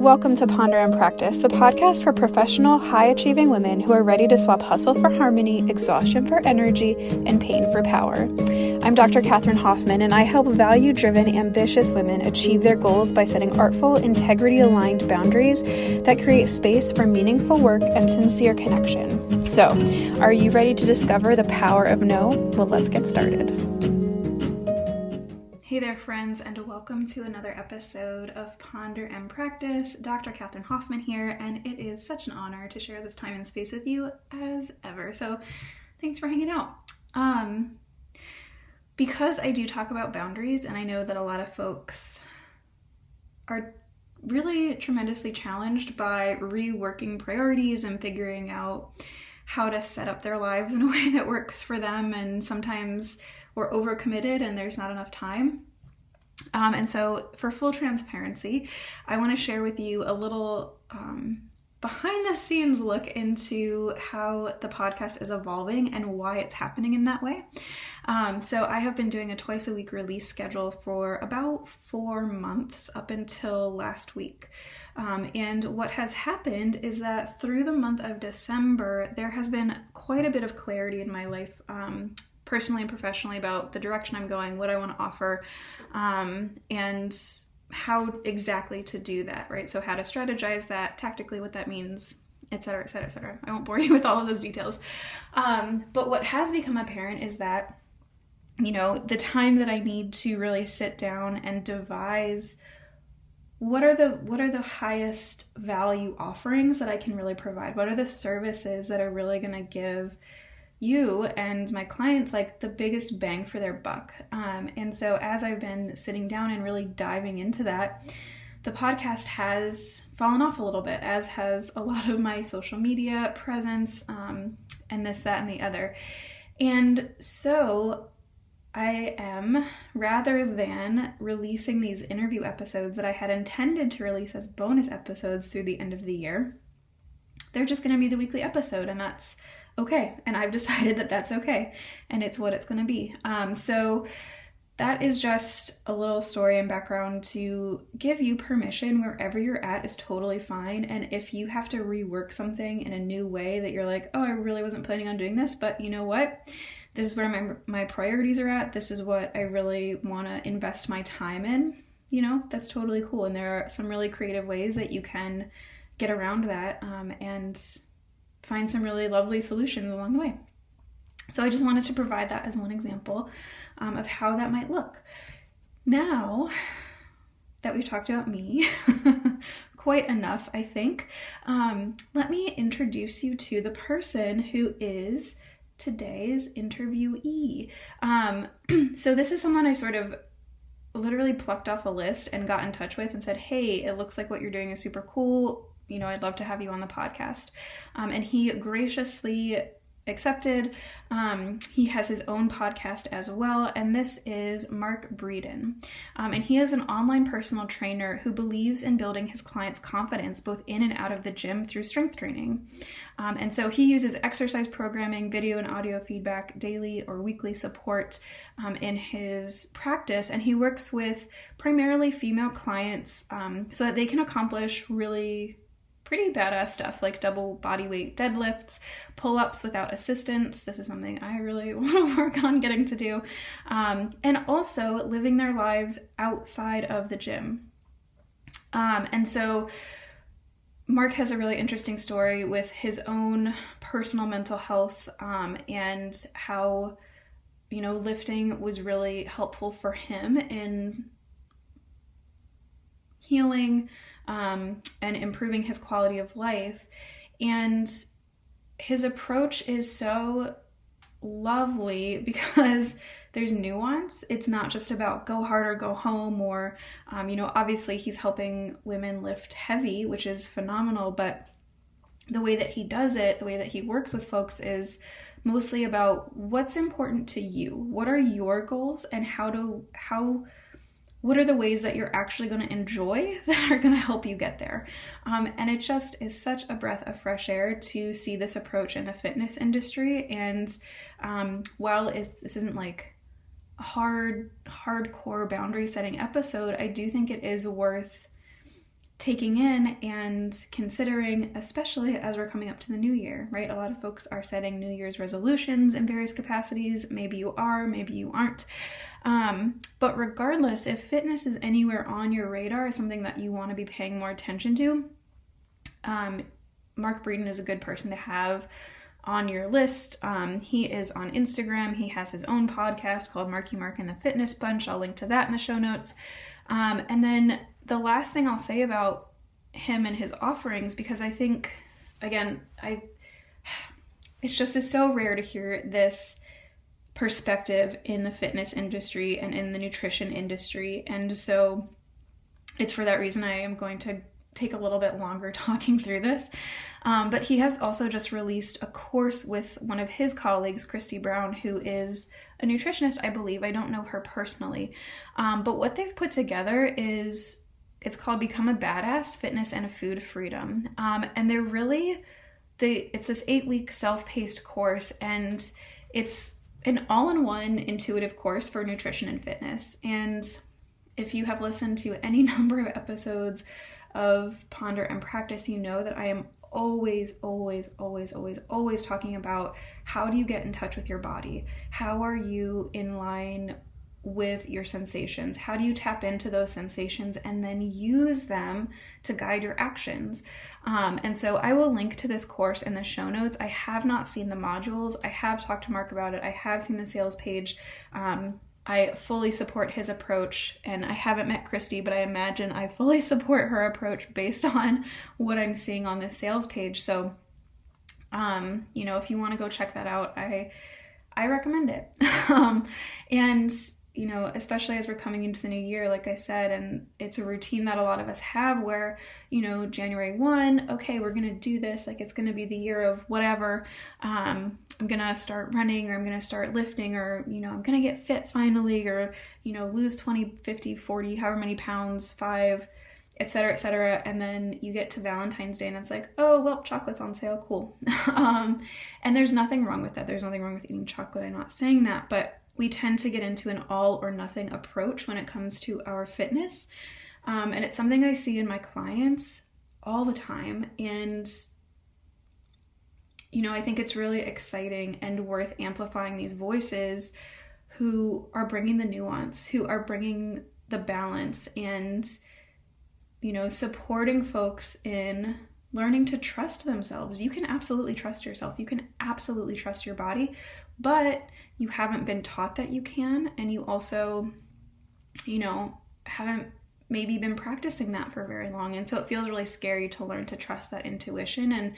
welcome to Ponder and Practice, the podcast for professional, high-achieving women who are ready to swap hustle for harmony, exhaustion for energy, and pain for power. I'm Dr. Catherine Hoffman, and I help value-driven, ambitious women achieve their goals by setting artful, integrity-aligned boundaries that create space for meaningful work and sincere connection. So, are you ready to discover the power of no? Well, let's get started. Hey there, friends, and welcome to another episode of Ponder and Practice. Dr. Catherine Hoffman here, and it is such an honor to share this time and space with you as ever. So thanks for hanging out. Because I do talk about boundaries, and I know that a lot of folks are really tremendously challenged by reworking priorities and figuring out how to set up their lives in a way that works for them, and sometimes we're overcommitted and there's not enough time. And so for full transparency, I want to share with you a little behind the scenes look into how the podcast is evolving and why it's happening in that way. So I have been doing a twice a week release schedule for about 4 months up until last week. And what has happened is that through the month of December, there has been quite a bit of clarity in my life, personally and professionally, about the direction I'm going, what I want to offer, and how exactly to do that, right? So how to strategize that, tactically what that means, et cetera, et cetera, et cetera. I won't bore you with all of those details. But what has become apparent is that, you know, the time that I need to really sit down and devise what are the highest value offerings that I can really provide? What are the services that are really going to give you and my clients like the biggest bang for their buck? And so as I've been sitting down and really diving into that, the podcast has fallen off a little bit, as has a lot of my social media presence, and this, that, and the other. And so I am, rather than releasing these interview episodes that I had intended to release as bonus episodes through the end of the year, they're just going to be the weekly episode, and that's okay. And I've decided that that's okay, and it's what it's going to be. So that is just a little story and background to give you permission. Wherever you're at is totally fine. And if you have to rework something in a new way that you're like, oh, I really wasn't planning on doing this, but you know what? This is where my priorities are at. This is what I really want to invest my time in. You know, that's totally cool. And there are some really creative ways that you can get around that, and find some really lovely solutions along the way. So I just wanted to provide that as one example of how that might look. Now that we've talked about me quite enough, I think, let me introduce you to the person who is today's interviewee. So this is someone I sort of literally plucked off a list and got in touch with and said, hey, it looks like what you're doing is super cool. You know, I'd love to have you on the podcast. And he graciously accepted. He has his own podcast as well, and this is Mark Breedon. And he is an online personal trainer who believes in building his clients' confidence both in and out of the gym through strength training. And so he uses exercise programming, video and audio feedback, daily or weekly support in his practice, and he works with primarily female clients so that they can accomplish really pretty badass stuff like double body weight deadlifts, pull-ups without assistance. This is something I really want to work on getting to do. And also living their lives outside of the gym. And so Mark has a really interesting story with his own personal mental health, and how, you know, lifting was really helpful for him in healing, and improving his quality of life. And his approach is so lovely because there's nuance. It's not just about go hard or go home, or, you know, obviously he's helping women lift heavy, which is phenomenal, but the way that he does it, the way that he works with folks is mostly about what's important to you. What are your goals, and what are the ways that you're actually going to enjoy that are going to help you get there? And it just is such a breath of fresh air to see this approach in the fitness industry. And while this isn't like a hardcore boundary setting episode, I do think it is worth taking in and considering, especially as we're coming up to the new year, right? A lot of folks are setting New Year's resolutions in various capacities. Maybe you are, maybe you aren't. But regardless, if fitness is anywhere on your radar, something that you want to be paying more attention to, Mark Breedon is a good person to have on your list. He is on Instagram. He has his own podcast called Marky Mark and the Fitness Bunch. I'll link to that in the show notes. And then the last thing I'll say about him and his offerings, because I think, again, it's just is so rare to hear this perspective in the fitness industry and in the nutrition industry. And so it's for that reason I am going to take a little bit longer talking through this. But he has also just released a course with one of his colleagues, Christy Brown, who is a nutritionist, I believe. I don't know her personally. But what they've put together is, it's called Become a Badass, Fitness and a Food Freedom. And they're really, it's this 8-week self-paced course, and it's an all-in-one intuitive course for nutrition and fitness. And if you have listened to any number of episodes of Ponder and Practice, you know that I am always talking about, how do you get in touch with your body? How are you in line with your sensations? How do you tap into those sensations and then use them to guide your actions? And so I will link to this course in the show notes. I have not seen the modules. I have talked to Mark about it. I have seen the sales page. I fully support his approach, and I haven't met Christy, but I imagine I fully support her approach based on what I'm seeing on this sales page. So, if you want to go check that out, I recommend it. And, especially as we're coming into the new year, like I said, and it's a routine that a lot of us have where, January 1, okay, we're going to do this. Like, it's going to be the year of whatever. I'm going to start running, or I'm going to start lifting, or, I'm going to get fit finally, or, lose 20, 50, 40, however many pounds, 5, et cetera, et cetera. And then you get to Valentine's Day and it's like, oh, well, chocolate's on sale. Cool. And there's nothing wrong with that. There's nothing wrong with eating chocolate. I'm not saying that, but we tend to get into an all or nothing approach when it comes to our fitness. And it's something I see in my clients all the time. And I think it's really exciting and worth amplifying these voices who are bringing the nuance, who are bringing the balance, and, supporting folks in learning to trust themselves. You can absolutely trust yourself. You can absolutely trust your body, but you haven't been taught that you can. And you also, haven't maybe been practicing that for very long. And so it feels really scary to learn to trust that intuition and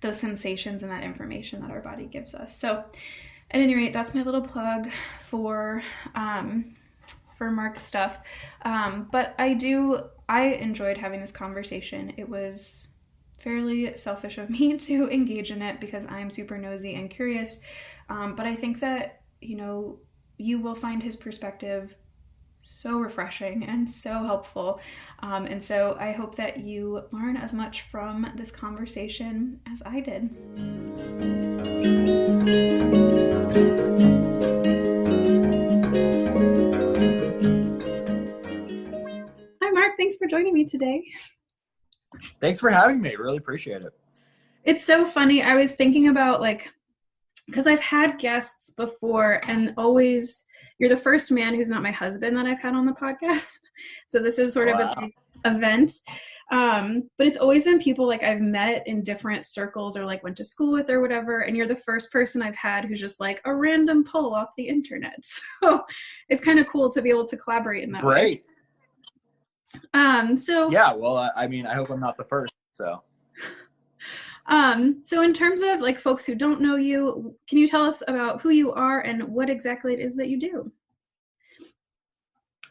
those sensations and that information that our body gives us. So at any rate, that's my little plug for Mark's stuff. But I enjoyed having this conversation. It was fairly selfish of me to engage in it because I'm super nosy and curious. But I think that, you will find his perspective so refreshing and so helpful. And so I hope that you learn as much from this conversation as I did. Hi, Mark. Thanks for joining me today. Thanks for having me. Really appreciate it. It's so funny. I was thinking about because I've had guests before, and always, you're the first man who's not my husband that I've had on the podcast. So this is sort of a big event. But it's always been people I've met in different circles or went to school with or whatever. And you're the first person I've had who's just a random pull off the internet. So it's kind of cool to be able to collaborate in that way. Great. So yeah, well, I hope I'm not the first, so. So in terms of folks who don't know you, can you tell us about who you are and what exactly it is that you do?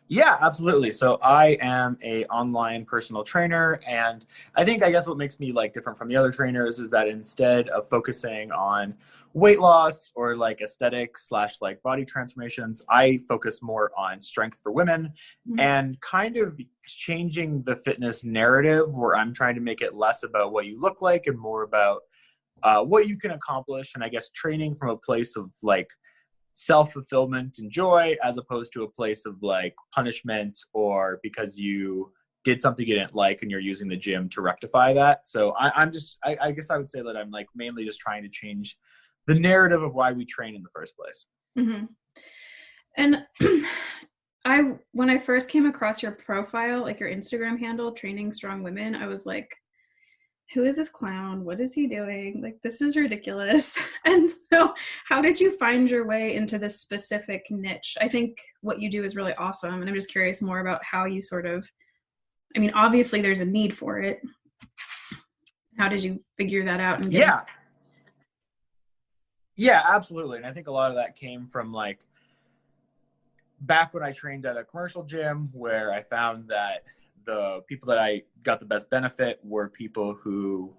Yeah, absolutely. So I am a online personal trainer, and I guess what makes me different from the other trainers is that instead of focusing on weight loss or aesthetics / body transformations, I focus more on strength for women and kind of changing the fitness narrative, where I'm trying to make it less about what you look like and more about what you can accomplish. And I guess training from a place of self-fulfillment and joy, as opposed to a place of punishment, or because you did something you didn't like and you're using the gym to rectify that. So I guess I would say that I'm like mainly just trying to change the narrative of why we train in the first place. Mm-hmm. And when I first came across your profile, like your Instagram handle, Training Strong Women, I was like, who is this clown? What is he doing? Like, this is ridiculous. And so how did you find your way into this specific niche? I think what you do is really awesome. And I'm just curious more about how you sort of, I mean, obviously there's a need for it. How did you figure that out? And Yeah, absolutely. And I think a lot of that came from like back when I trained at a commercial gym, where I found that the people that I got the best benefit were people who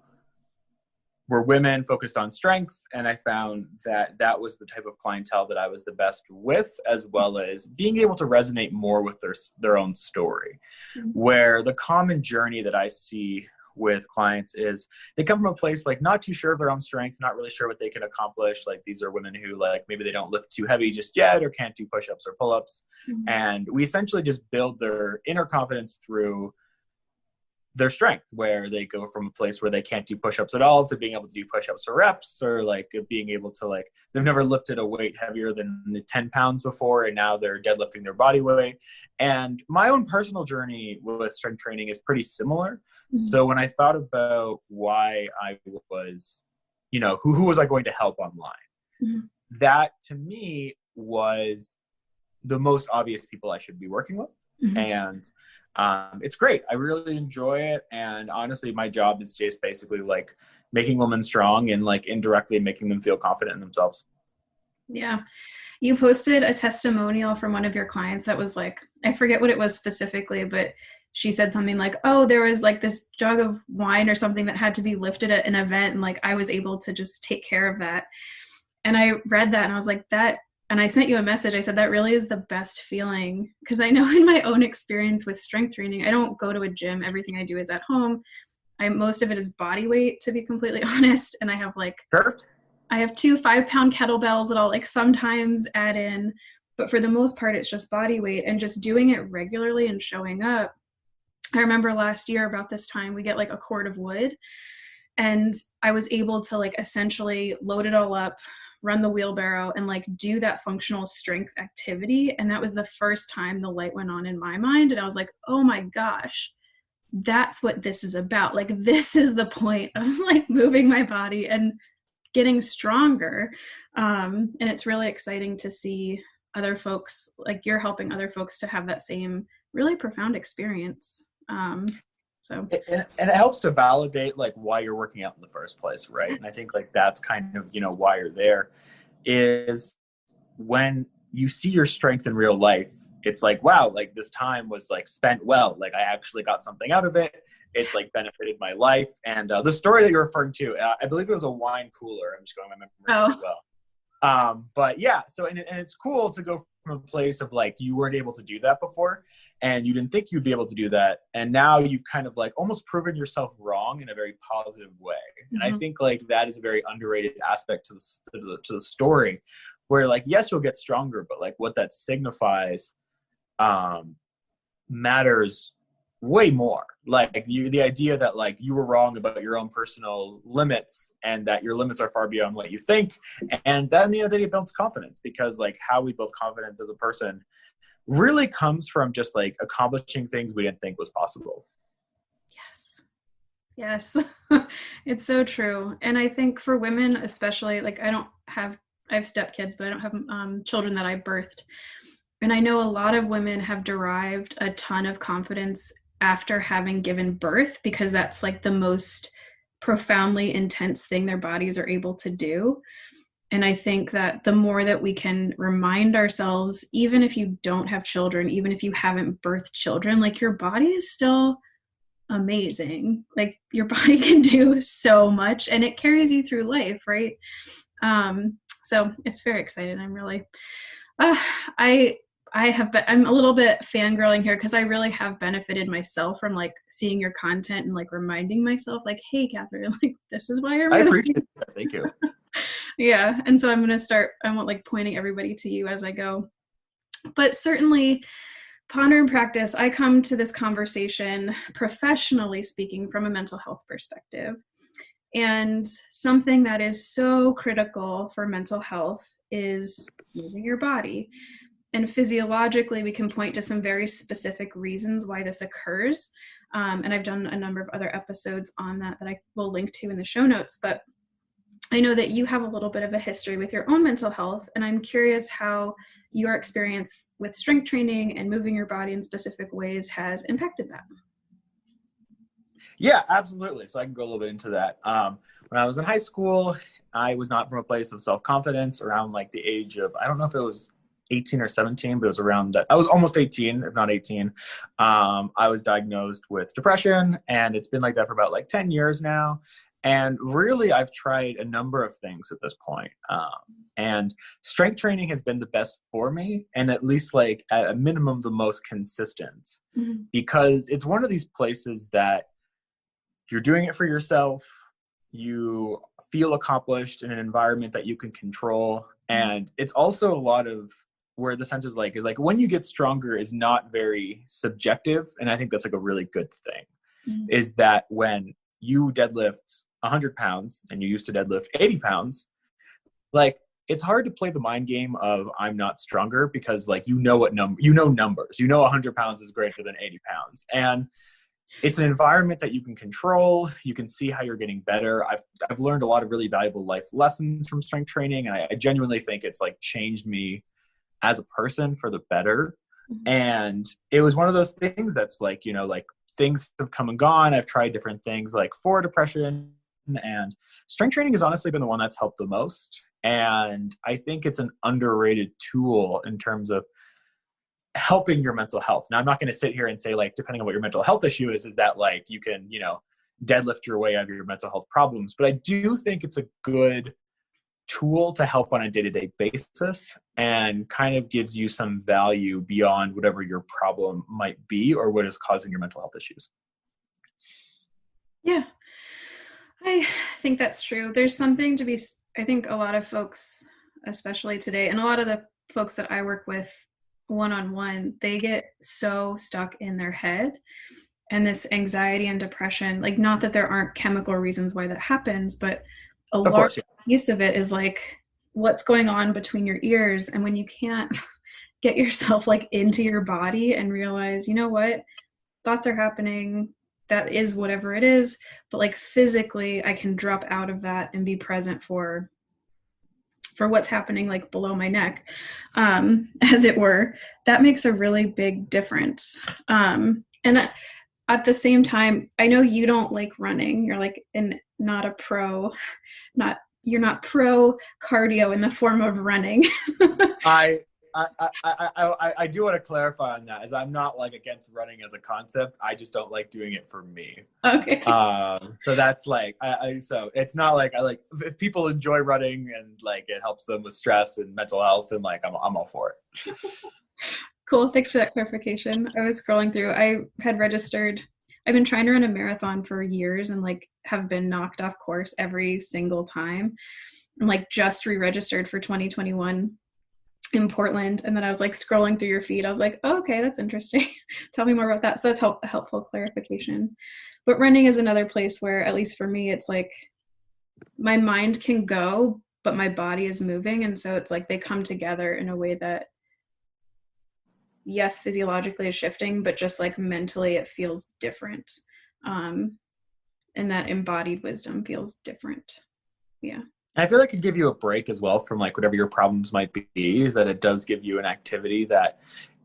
were women focused on strength. And I found that that was the type of clientele that I was the best with, as well as being able to resonate more with their own story. Mm-hmm. Where the common journey that I see with clients is they come from a place like not too sure of their own strength, not really sure what they can accomplish. Like these are women who like maybe they don't lift too heavy just yet or can't do push-ups or pull-ups. Mm-hmm. And we essentially just build their inner confidence through their strength, where they go from a place where they can't do push-ups at all to being able to do push-ups for reps, or like being able to like, they've never lifted a weight heavier than 10 pounds before, and now they're deadlifting their body weight. And my own personal journey with strength training is pretty similar. Mm-hmm. So when I thought about why I was, you know, who was I going to help online? Mm-hmm. That to me was the most obvious people I should be working with. Mm-hmm. And it's great. I really enjoy it. And honestly, my job is just basically like making women strong and like indirectly making them feel confident in themselves. Yeah. You posted a testimonial from one of your clients that was like, I forget what it was specifically, but she said something like, oh, there was like this jug of wine or something that had to be lifted at an event. And like, I was able to just take care of that. And I read that and I was like, and I sent you a message. I said, that really is the best feeling. Because I know in my own experience with strength training, I don't go to a gym. Everything I do is at home. Most of it is body weight, to be completely honest. And I have like, sure. I have 2 5-pound kettlebells that I'll like sometimes add in. But for the most part, it's just body weight, and just doing it regularly and showing up. I remember last year about this time, we get like a cord of wood, and I was able to like essentially load it all up, run the wheelbarrow, and like do that functional strength activity. And that was the first time the light went on in my mind. And I was like, oh my gosh, that's what this is about. Like, this is the point of like moving my body and getting stronger. And it's really exciting to see other folks, like you're helping other folks to have that same really profound experience. So and it helps to validate like why you're working out in the first place, right? And I think like that's kind of, you know, why you're there, is when you see your strength in real life, it's like, wow, like this time was like spent well, like I actually got something out of it. It's like benefited my life. And the story that you're referring to, I believe it was a wine cooler. I'm just going to my memory as well. But yeah, so and it's cool to go from a place of like you weren't able to do that before, and you didn't think you'd be able to do that, and now you've kind of like almost proven yourself wrong in a very positive way. Mm-hmm. And I think like that is a very underrated aspect to the story, where like yes, you'll get stronger, but like what that signifies matters way more. Like the idea that like you were wrong about your own personal limits, and that your limits are far beyond what you think. And then the other day it builds confidence, because like how we build confidence as a person really comes from just like accomplishing things we didn't think was possible. Yes. It's so true. And I think for women, especially, like I have stepkids, but I don't have children that I birthed. And I know a lot of women have derived a ton of confidence after having given birth, because that's like the most profoundly intense thing their bodies are able to do. And I think that the more that we can remind ourselves, even if you don't have children, even if you haven't birthed children, like your body is still amazing. Like your body can do so much, and it carries you through life, right? So it's very exciting. I'm really, I'm a little bit fangirling here, because I really have benefited myself from like seeing your content and like reminding myself like, hey, Catherine, like this is why I appreciate that. Thank you. Yeah. And so I'm going to start, I want like pointing everybody to you as I go. But certainly Ponder and practice. I come to this conversation, professionally speaking, from a mental health perspective. And something that is so critical for mental health is moving your body. And physiologically, we can point to some very specific reasons why this occurs. And I've done a number of other episodes on that I will link to in the show notes. But I know that you have a little bit of a history with your own mental health, and I'm curious how your experience with strength training and moving your body in specific ways has impacted that. Yeah, absolutely. So I can go a little bit into that. When I was in high school, I was not from a place of self-confidence around like the age of, I don't know if it was 18 or 17, but it was around that. I was almost 18, if not 18. I was diagnosed with depression, and it's been like that for about like 10 years now. And really, I've tried a number of things at this point. And strength training has been the best for me, and at least like at a minimum, the most consistent, because it's one of these places that you're doing it for yourself. You feel accomplished in an environment that you can control. And it's also a lot of where the sense is like when you get stronger is not very subjective. And I think that's like a really good thing, is that when you deadlift 100 pounds and you used to deadlift 80 pounds, like it's hard to play the mind game of I'm not stronger, because like, numbers, 100 pounds is greater than 80 pounds. And it's an environment that you can control. You can see how you're getting better. I've learned a lot of really valuable life lessons from strength training. And I genuinely think it's like changed me as a person for the better. And it was one of those things that's like, like things have come and gone. I've tried different things like for depression, and strength training has honestly been the one that's helped the most. And I think it's an underrated tool in terms of helping your mental health. Now, I'm not going to sit here and say like, depending on what your mental health issue is that like you can, deadlift your way out of your mental health problems. But I do think it's a good tool to help on a day-to-day basis, and kind of gives you some value beyond whatever your problem might be or what is causing your mental health issues. Yeah, I think that's true. There's something to be, I think a lot of folks, especially today, and a lot of the folks that I work with one-on-one, they get so stuck in their head, and this anxiety and depression, like not that there aren't chemical reasons why that happens, but a large piece of it is like what's going on between your ears. And when you can't get yourself like into your body and realize, you know what, thoughts are happening, that is whatever it is, but like physically I can drop out of that and be present for what's happening like below my neck, as it were, that makes a really big difference. And at the same time, I know you don't like running. You're like not a pro, you're not pro cardio in the form of running. I do want to clarify on that, as I'm not like against running as a concept. I just don't like doing it for me. Okay. So that's like, so it's not like if people enjoy running and like it helps them with stress and mental health, and like I'm all for it. Cool. Thanks for that clarification. I was scrolling through. I've been trying to run a marathon for years and like have been knocked off course every single time. I'm like just re-registered for 2021 in Portland. And then I was like scrolling through your feed. I was like, oh, okay, that's interesting. Tell me more about that. So that's helpful clarification. But running is another place where, at least for me, it's like my mind can go, but my body is moving. And so it's like they come together in a way that, yes, physiologically is shifting, but just like mentally it feels different. And that embodied wisdom feels different. Yeah. I feel like it can give you a break as well from like whatever your problems might be, is that it does give you an activity that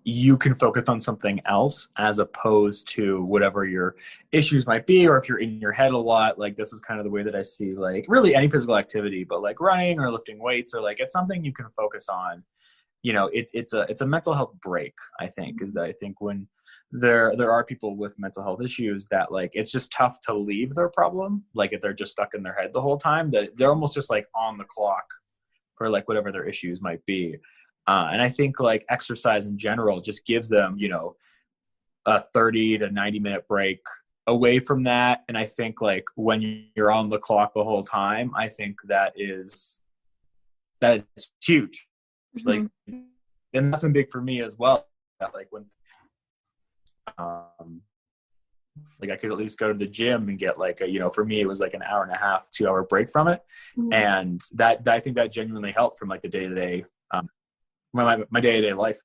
you can focus on something else as opposed to whatever your issues might be. Or if you're in your head a lot, like this is kind of the way that I see like really any physical activity, but like running or lifting weights, or like it's something you can focus on. It's a mental health break, I think, is that I think when there are people with mental health issues that like it's just tough to leave their problem, like if they're just stuck in their head the whole time, that they're almost just like on the clock for like whatever their issues might be. And I think like exercise in general just gives them, a 30 to 90-minute break away from that. And I think like when you're on the clock the whole time, I think that is huge. Like, and that's been big for me as well. That like when Um, like I could at least go to the gym and get like for me, it was like an hour and a half, 2 hour break from it. Mhm. And that I think that genuinely helped from like the day to day, my day to day life.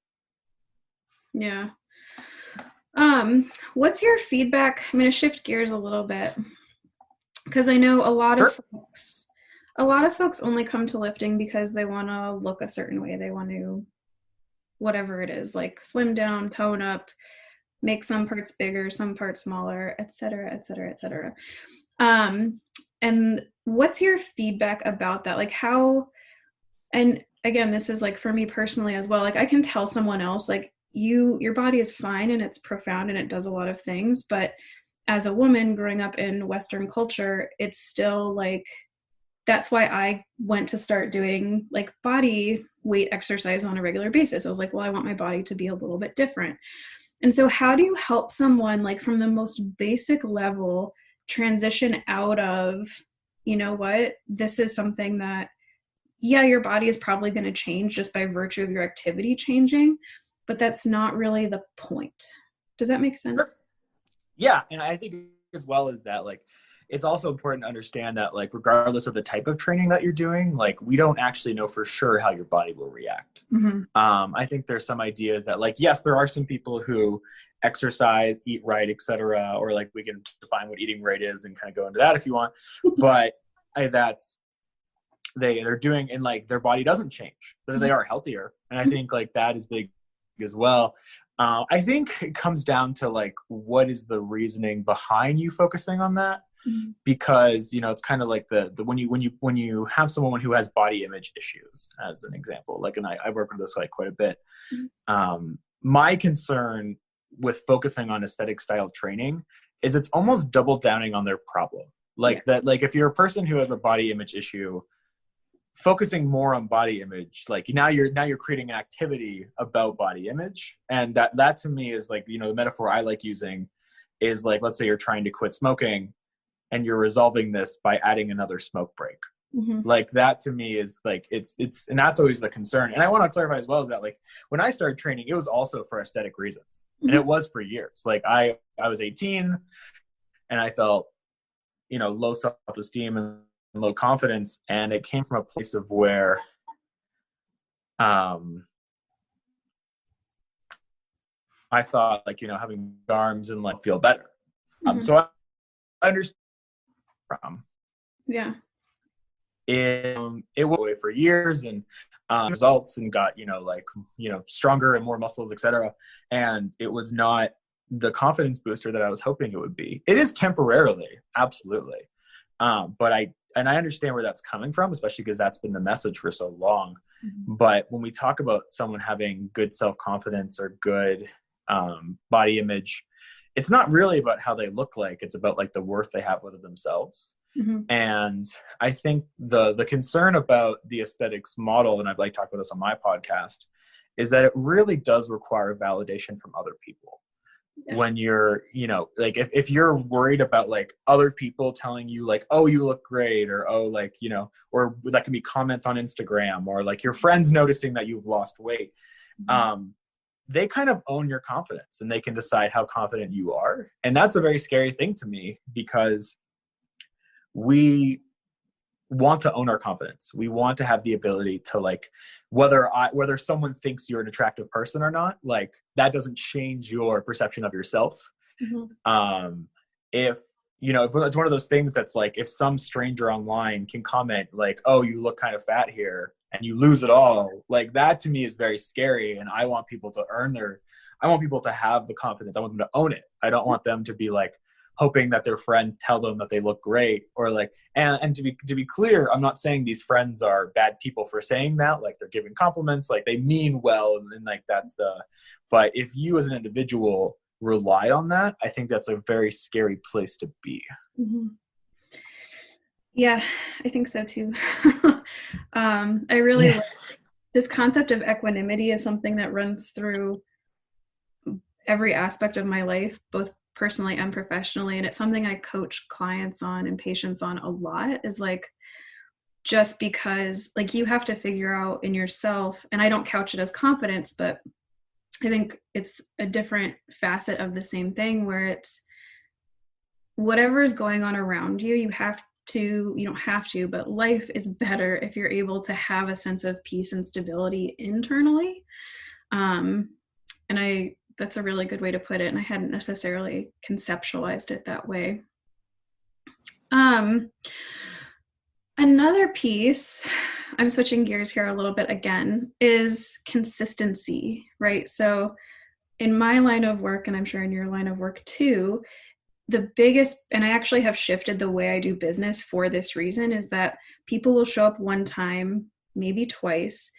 Yeah. What's your feedback? I'm going to shift gears a little bit because I know Sure. a lot of folks only come to lifting because they want to look a certain way. They want to, whatever it is, like slim down, tone up, make some parts bigger, some parts smaller, et cetera, et cetera, et cetera. And what's your feedback about that? Like how, and again, this is like for me personally as well, like I can tell someone else, like your body is fine and it's profound and it does a lot of things, but as a woman growing up in Western culture, it's still like, that's why I went to start doing like body weight exercise on a regular basis. I was like, well, I want my body to be a little bit different. And so how do you help someone like from the most basic level transition out of, you know what, this is something that, yeah, your body is probably going to change just by virtue of your activity changing, but that's not really the point. Does that make Sure. sense? Yeah. And I think as well as that, like, it's also important to understand that, like, regardless of the type of training that you're doing, like, we don't actually know for sure how your body will react. Mm-hmm. I think there's some ideas that, like, yes, there are some people who exercise, eat right, etc., or like we can define what eating right is and kind of go into that if you want. But that's they're doing, and like their body doesn't change, but they are healthier, and I think like that is big as well. I think it comes down to like what is the reasoning behind you focusing on that, because it's kind of like the when you have someone who has body image issues as an example, like, and I work with this like quite a bit. My concern with focusing on aesthetic style training is it's almost double downing on their problem, like that, like if you're a person who has a body image issue, focusing more on body image, like now you're creating an activity about body image, and that to me is like, the metaphor I like using is like, let's say you're trying to quit smoking and you're resolving this by adding another smoke break. Like that to me is like, it's and that's always the concern. And I want to clarify as well is that like when I started training, it was also for aesthetic reasons, and it was for years. Like I was 18 and I felt low self-esteem and low confidence, and it came from a place of where I thought like having arms and like feel better. So I understand from Yeah. it went away for years, and results, and got stronger and more muscles, etc. And it was not the confidence booster that I was hoping it would be. It is temporarily, absolutely, but I understand where that's coming from, especially because that's been the message for so long. But when we talk about someone having good self-confidence or good body image, it's not really about how they look like, it's about like the worth they have within themselves. And I think the concern about the aesthetics model, and I've like talked about this on my podcast, is that it really does require validation from other people. When you're, like if you're worried about like other people telling you like, oh, you look great, or oh, like, or that can be comments on Instagram, or like your friends noticing that you've lost weight, they kind of own your confidence and they can decide how confident you are. And that's a very scary thing to me, because we want to own our confidence. We want to have the ability to like, whether someone thinks you're an attractive person or not, like that doesn't change your perception of yourself. If it's one of those things that's like, if some stranger online can comment like, oh, you look kind of fat here, and you lose it all, like that to me is very scary. And I want people to I want people to have the confidence. I want them to own it. I don't want them to be like hoping that their friends tell them that they look great, or like, and to be clear, I'm not saying these friends are bad people for saying that, like they're giving compliments, like they mean well, and like but if you as an individual rely on that, I think that's a very scary place to be. Yeah, I think so too. I really like this concept of equanimity is something that runs through every aspect of my life, both personally and professionally. And it's something I coach clients on and patients on a lot, is like, just because like you have to figure out in yourself, and I don't couch it as confidence, but I think it's a different facet of the same thing where it's whatever is going on around you, you don't have to, but life is better if you're able to have a sense of peace and stability internally. And that's a really good way to put it. And I hadn't necessarily conceptualized it that way. Another piece, I'm switching gears here a little bit again, is consistency, right? So in my line of work, and I'm sure in your line of work too, the biggest, and I actually have shifted the way I do business for this reason, is that people will show up one time, maybe twice,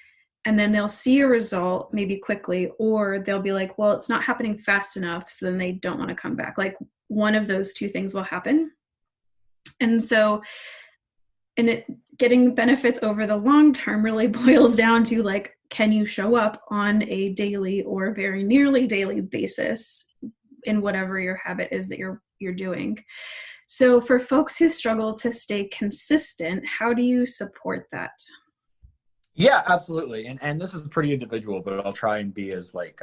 and then they'll see a result maybe quickly, or they'll be like, well, it's not happening fast enough, so then they don't want to come back. Like one of those two things will happen. And so, getting benefits over the long term really boils down to like, can you show up on a daily or very nearly daily basis in whatever your habit is that you're doing? So for folks who struggle to stay consistent, how do you support that? Yeah, absolutely. And this is pretty individual, but I'll try and be as like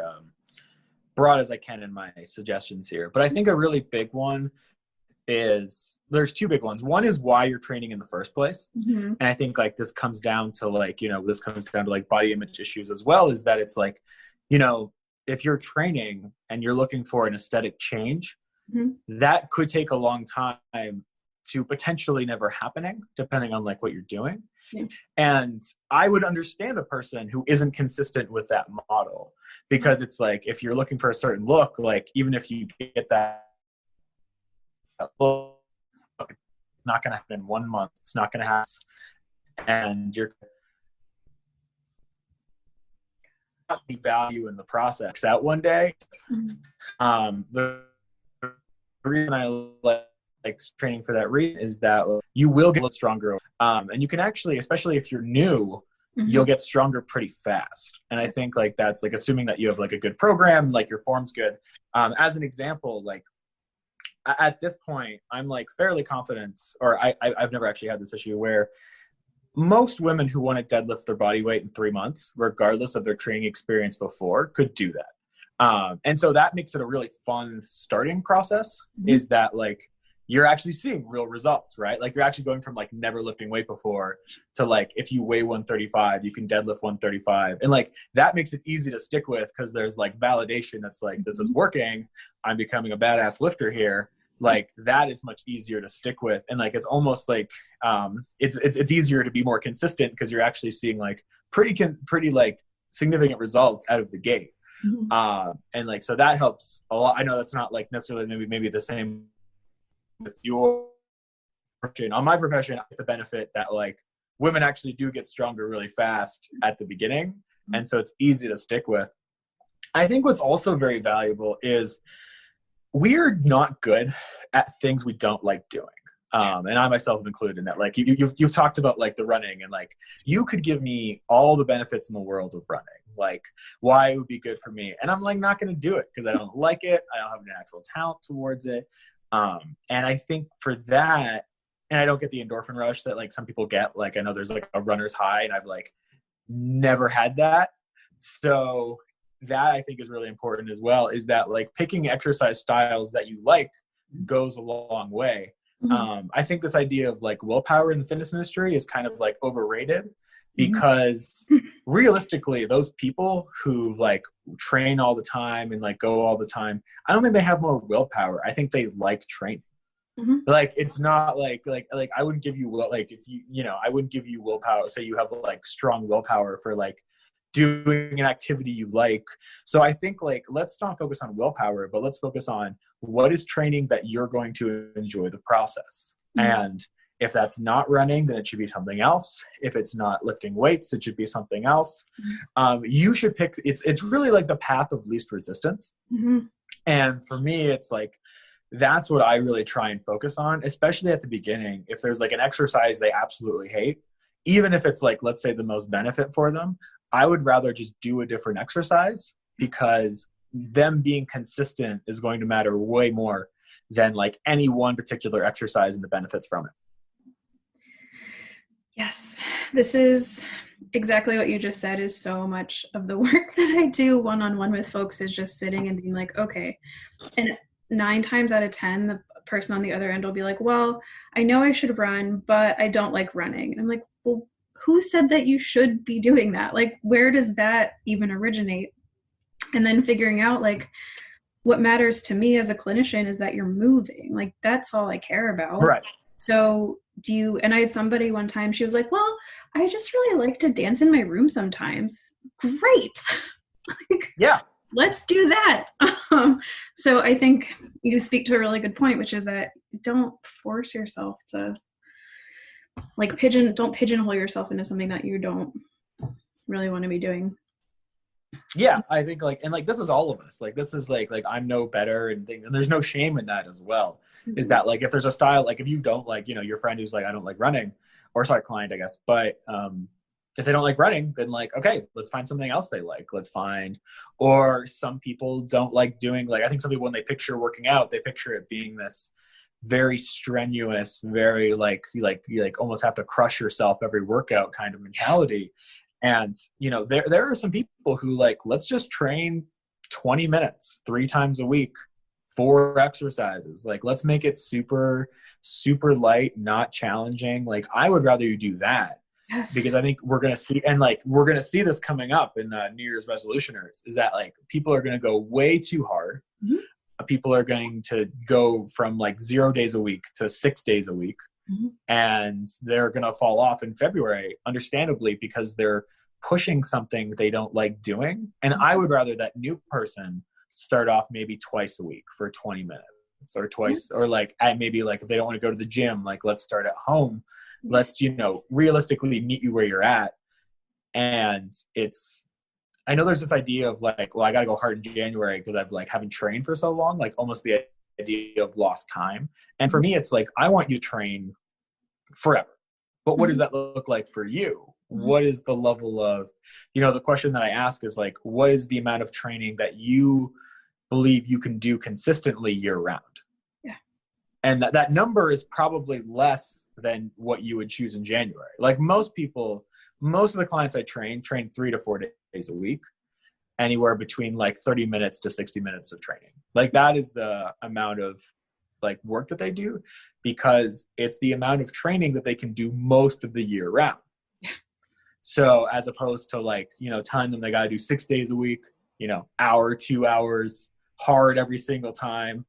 broad as I can in my suggestions here. But I think a really big one is, there's two big ones. One is why you're training in the first place. Mm-hmm. And I think like this comes down to like, this comes down to like body image issues as well, is that it's like, if you're training and you're looking for an aesthetic change, mm-hmm. that could take a long time to potentially never happening, depending on like what you're doing. Yeah. And I would understand a person who isn't consistent with that model, because it's like, if you're looking for a certain look, like even if you get that look, it's not going to happen in 1 month. It's not going to happen. And you're not the value in the process out one day. Mm-hmm. The reason I like training for that reason is that you will get stronger. And you can actually, especially if you're new, mm-hmm. you'll get stronger pretty fast. And I think like that's like assuming that you have like a good program, like your form's good. As an example, like at this point, I'm like fairly confident, or I've never actually had this issue, where most women who want to deadlift their body weight in 3 months, regardless of their training experience before, could do that. And so that makes it a really fun starting process, mm-hmm. is that like, you're actually seeing real results, right? Like you're actually going from like never lifting weight before to like, if you weigh 135, you can deadlift 135. And like, that makes it easy to stick with, because there's like validation that's like, this is working. I'm becoming a badass lifter here. Like that is much easier to stick with. And like, it's almost like, it's easier to be more consistent, because you're actually seeing like pretty like significant results out of the gate. Mm-hmm. And like, so that helps a lot. I know that's not like necessarily maybe the same with your profession. On my profession, I get the benefit that like women actually do get stronger really fast at the beginning. And so it's easy to stick with. I think what's also very valuable is we're not good at things we don't like doing. And I myself am included in that. Like you've talked about like the running, and like you could give me all the benefits in the world of running, like why it would be good for me. And I'm like, not going to do it because I don't like it. I don't have a natural talent towards it. And I think for that, and I don't get the endorphin rush that like some people get. Like I know there's like a runner's high, and I've like never had that. So that I think is really important as well, is that like picking exercise styles that you like goes a long way. Mm-hmm. I think this idea of like willpower in the fitness industry is kind of like overrated, because realistically, those people who like train all the time and like go all the time, I don't think they have more willpower. I think they like training. Mm-hmm. Like it's not like I wouldn't give you like if I wouldn't give you willpower. Say you have like strong willpower for like doing an activity you like. So I think like, let's not focus on willpower, but let's focus on what is training that you're going to enjoy the process. Mm-hmm. And if that's not running, then it should be something else. If it's not lifting weights, it should be something else. Mm-hmm. You should pick, it's really like the path of least resistance. Mm-hmm. And for me, it's like, that's what I really try and focus on, especially at the beginning. If there's like an exercise they absolutely hate, even if it's like, let's say the most benefit for them, I would rather just do a different exercise, because them being consistent is going to matter way more than like any one particular exercise and the benefits from it. Yes, this is exactly what you just said is so much of the work that I do one-on-one with folks is just sitting and being like, okay. And 9 times out of 10, the person on the other end will be like, well, I know I should run, but I don't like running. And I'm like, well, who said that you should be doing that? Like, where does that even originate? And then figuring out like what matters to me as a clinician is that you're moving. Like, that's all I care about. Right. So do you, and I had somebody one time, she was like, well, I just really like to dance in my room sometimes. Great. Like, Yeah. let's do that. So I think you speak to a really good point, which is that don't force yourself to like don't pigeonhole yourself into something that you don't really want to be doing. Yeah, I think like, and like, this is all of us. Like, this is like I'm no better and things, and there's no shame in that as well. Mm-hmm. Is that like, if there's a style, like if you don't like, your friend who's like, I don't like running, or sorry, client, I guess, but if they don't like running, then like, okay, let's find something else they like. Let's find, or some people don't like doing, like, I think some people, when they picture working out, they picture it being this very strenuous, very like you almost have to crush yourself every workout kind of mentality. And, there are some people who like, let's just train 20 minutes, 3 times a week, 4 exercises. Like, let's make it super, super light, not challenging. Like, I would rather you do that. Yes. Because I think we're going to see, and like, we're going to see this coming up in New Year's resolutioners, is that like, people are going to go way too hard. Mm-hmm. People are going to go from like 0 days a week to 6 days a week. Mm-hmm. And they're going to fall off in February, understandably, because they're pushing something they don't like doing. And I would rather that new person start off maybe twice a week for 20 minutes or twice, or like, maybe like if they don't want to go to the gym, like let's start at home. Let's, realistically meet you where you're at. And I know there's this idea of like, well, I got to go hard in January because I've like haven't trained for so long, like almost the idea of lost time. And for me, it's like, I want you to train forever. But what does that look like for you? What is the level of, the question that I ask is like, what is the amount of training that you believe you can do consistently year round? Yeah. And that number is probably less than what you would choose in January. Like most of the clients I train 3 to 4 days a week, anywhere between like 30 minutes to 60 minutes of training. Like that is the amount of like work that they do, because it's the amount of training that they can do most of the year round. So as opposed to like, telling them they got to do 6 days a week, hour, 2 hours, hard every single time.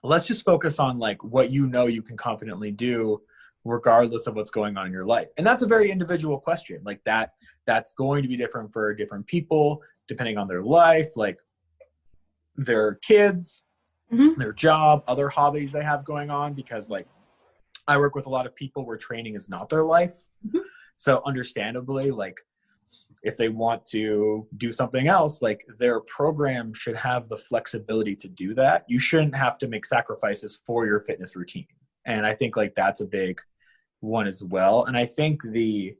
Let's just focus on like what you can confidently do regardless of what's going on in your life. And that's a very individual question. Like that's going to be different for different people, depending on their life, like their kids, their job, other hobbies they have going on, because like I work with a lot of people where training is not their life. So understandably, like if they want to do something else, like their program should have the flexibility to do that. You shouldn't have to make sacrifices for your fitness routine. And I think like that's a big one as well. And I think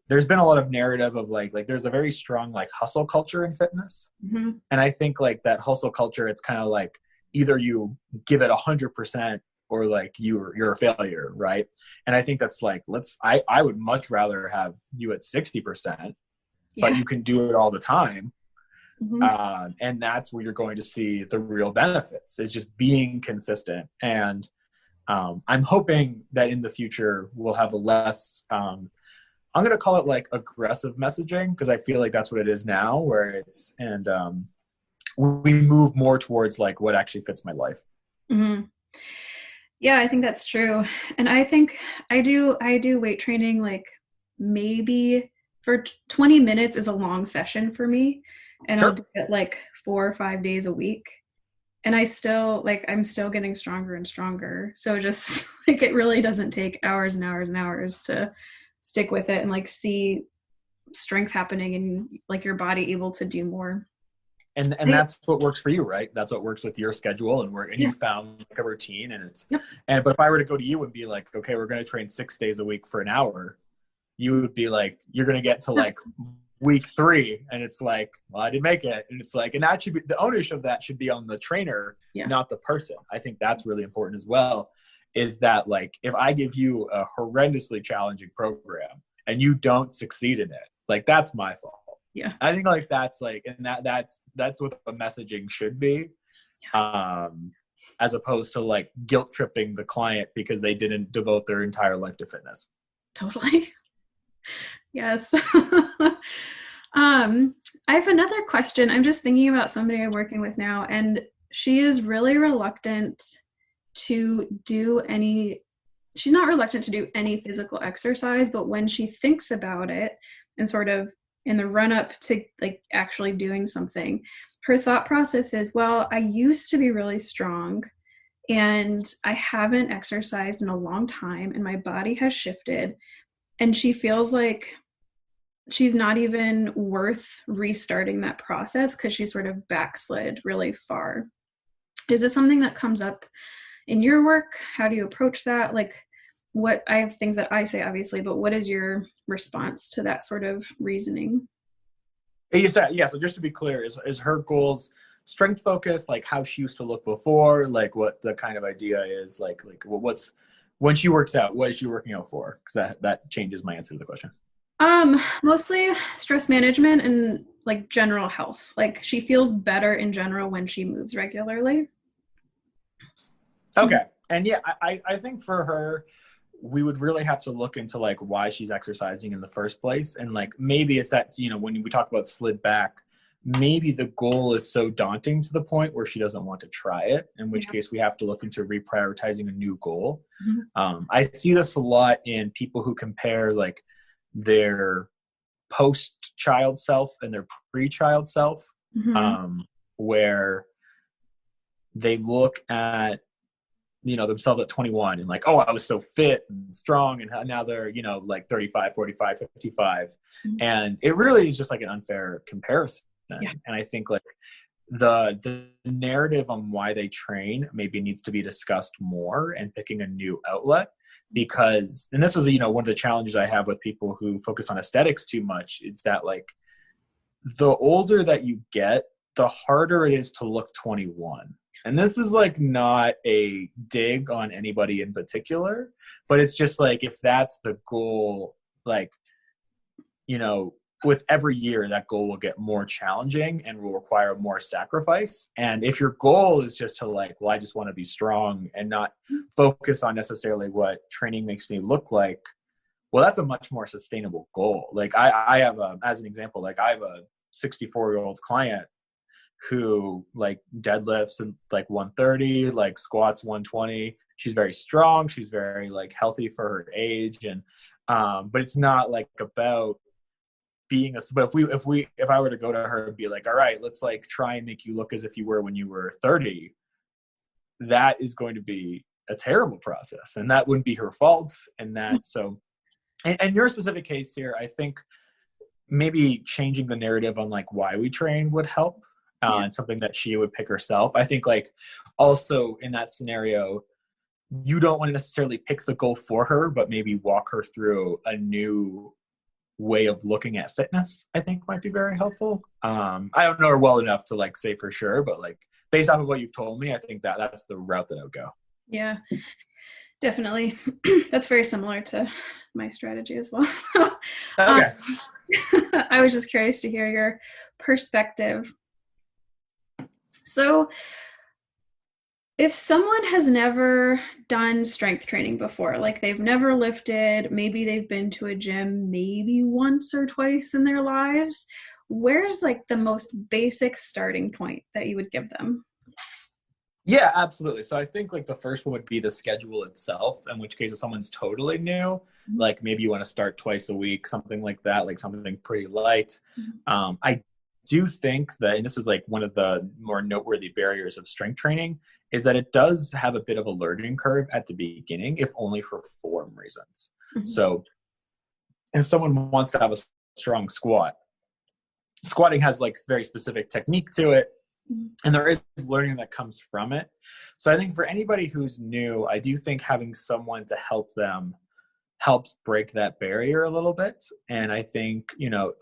there's been a lot of narrative of like there's a very strong like hustle culture in fitness. And I think like that hustle culture, it's kind of like either you give it 100% or like you're a failure, right? And I think that's like, I would much rather have you at 60%, but you can do it all the time. And that's where you're going to see the real benefits, is just being consistent. And I'm hoping that in the future we'll have a less, I'm going to call it like aggressive messaging, because I feel like that's what it is now, where it's, and we move more towards like what actually fits my life. Yeah, I think that's true. And I think I do weight training, like maybe for 20 minutes is a long session for me. And I'll do it like 4 or 5 days a week. And I'm still getting stronger and stronger. So just like, it really doesn't take hours and hours and hours to stick with it and like see strength happening and like your body able to do more. And that's what works for you, right? That's what works with your schedule, and you found like a routine, and it's, but if I were to go to you and be like, okay, we're going to train 6 days a week for an hour, you would be like, you're going to get to like week 3 and it's like, well, I didn't make it. And it's like, and that should be, the ownership of that should be on the trainer, not the person. I think that's really important as well, is that like, if I give you a horrendously challenging program and you don't succeed in it, like that's my fault. Yeah. I think like that's like, and that's what the messaging should be. As opposed to like guilt tripping the client because they didn't devote their entire life to fitness. Totally. Yes. I have another question. I'm just thinking about somebody I'm working with now, and she is really reluctant to do any, she's not reluctant to do any physical exercise, but when she thinks about it and sort of in the run up to like actually doing something, her thought process is, well, I used to be really strong and I haven't exercised in a long time and my body has shifted. And she feels like she's not even worth restarting that process because she sort of backslid really far. Is this something that comes up in your work? How do you approach that? Like, what, I have things that I say, obviously, but what is your response to that sort of reasoning? You said, yeah. So just to be clear, is her goals strength focused, like how she used to look before, like what the kind of idea is, like what's when she works out, what is she working out for? Because that changes my answer to the question. Mostly stress management and like general health. Like she feels better in general when she moves regularly. Okay. And yeah, I think for her, we would really have to look into like why she's exercising in the first place. And like, maybe it's that, when we talk about slid back, maybe the goal is so daunting to the point where she doesn't want to try it, in which case we have to look into reprioritizing a new goal. I see this a lot in people who compare like their post-child self and their pre-child self, where they look at themselves at 21 and like, oh, I was so fit and strong, and now they're like 35, 45, 55, and it really is just like an unfair comparison. And I think like the narrative on why they train maybe needs to be discussed more, and picking a new outlet. Because, and this is one of the challenges I have with people who focus on aesthetics too much, it's that like the older that you get, the harder it is to look 21. And this is like not a dig on anybody in particular, but it's just like, if that's the goal, like, with every year, that goal will get more challenging and will require more sacrifice. And if your goal is just to like, well, I just want to be strong and not focus on necessarily what training makes me look like, well, that's a much more sustainable goal. Like I have as an example, like I have a 64-year-old client who like deadlifts and like 130, like squats 120. She's very strong. She's very like healthy for her age. And, but it's not like about being but if I were to go to her and be like, all right, let's like try and make you look as if you were when you were 30, that is going to be a terrible process, and that wouldn't be her fault. And that, so, and your specific case here, I think maybe changing the narrative on like why we train would help, and something that she would pick herself. I think like also in that scenario, you don't want to necessarily pick the goal for her, but maybe walk her through a new way of looking at fitness, I think might be very helpful. I don't know her well enough to like say for sure, but like based off of what you've told me, I think that's the route that I would go. Yeah, definitely. That's very similar to my strategy as well. So, okay. I was just curious to hear your perspective. So if someone has never done strength training before, like they've never lifted, maybe they've been to a gym maybe once or twice in their lives, where's like the most basic starting point that you would give them? Yeah, absolutely. So I think like the first one would be the schedule itself, in which case if someone's totally new, like maybe you want to start twice a week, something like that, like something pretty light. I do think that, and this is like one of the more noteworthy barriers of strength training, is that it does have a bit of a learning curve at the beginning, if only for form reasons. So if someone wants to have a strong squatting has like very specific technique to it, and there is learning that comes from it. So I think for anybody who's new, I do think having someone to help them helps break that barrier a little bit. And I think,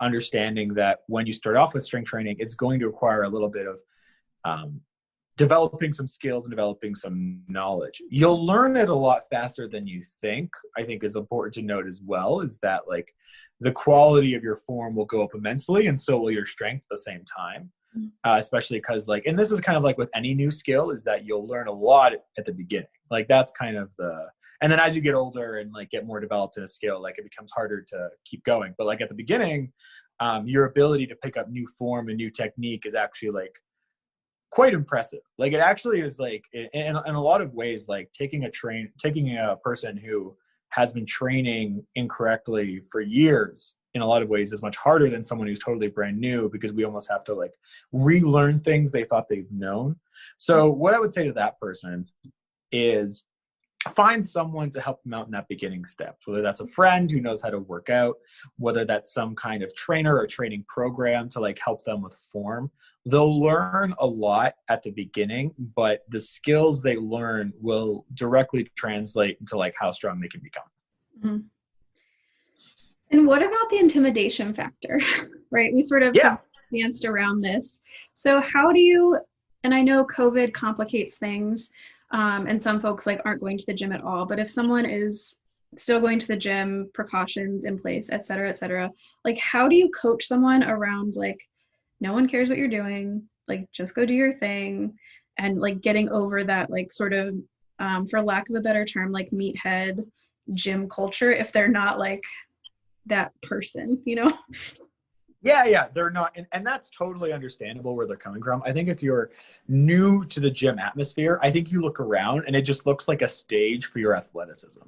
understanding that when you start off with strength training, it's going to require a little bit of developing some skills and developing some knowledge. You'll learn it a lot faster than you think. I think is important to note as well, is that like the quality of your form will go up immensely, and so will your strength at the same time. Especially because like, and this is kind of like with any new skill, is that you'll learn a lot at the beginning. Like that's kind of and then as you get older and like get more developed in a skill, like it becomes harder to keep going. But like at the beginning, your ability to pick up new form and new technique is actually like quite impressive. Like it actually is like in a lot of ways, like taking a person who has been training incorrectly for years in a lot of ways is much harder than someone who's totally brand new, because we almost have to like relearn things they thought they've known. So what I would say to that person is find someone to help them out in that beginning steps, whether that's a friend who knows how to work out, whether that's some kind of trainer or training program to like help them with form. They'll learn a lot at the beginning, but the skills they learn will directly translate into like how strong they can become. Mm-hmm. And what about the intimidation factor, right? We sort of have danced around this. So how do you, and I know COVID complicates things, and some folks like aren't going to the gym at all, but if someone is still going to the gym, precautions in place, et cetera, like how do you coach someone around like, no one cares what you're doing, like just go do your thing, and like getting over that like sort of, for lack of a better term, like meathead gym culture if they're not like that person, you know? Yeah, they're not, and that's totally understandable where they're coming from. I think if you're new to the gym atmosphere, I think you look around and it just looks like a stage for your athleticism.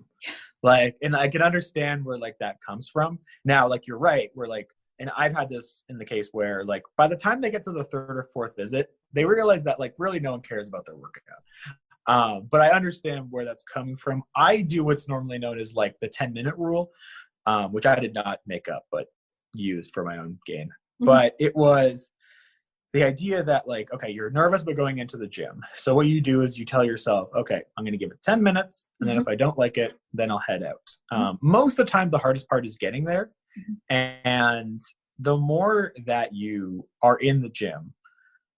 Like, and I can understand where like that comes from. Now, like you're right, we're like, and I've had this in the case where like by the time they get to the third or fourth visit, they realize that like really no one cares about their workout. But I understand where that's coming from. I do what's normally known as like the 10-minute rule, which I did not make up, but used for my own gain. Mm-hmm. But it was the idea that like, okay, you're nervous about going into the gym. So what you do is you tell yourself, okay, I'm going to give it 10 minutes. And then if I don't like it, then I'll head out. Most of the time, the hardest part is getting there. And the more that you are in the gym,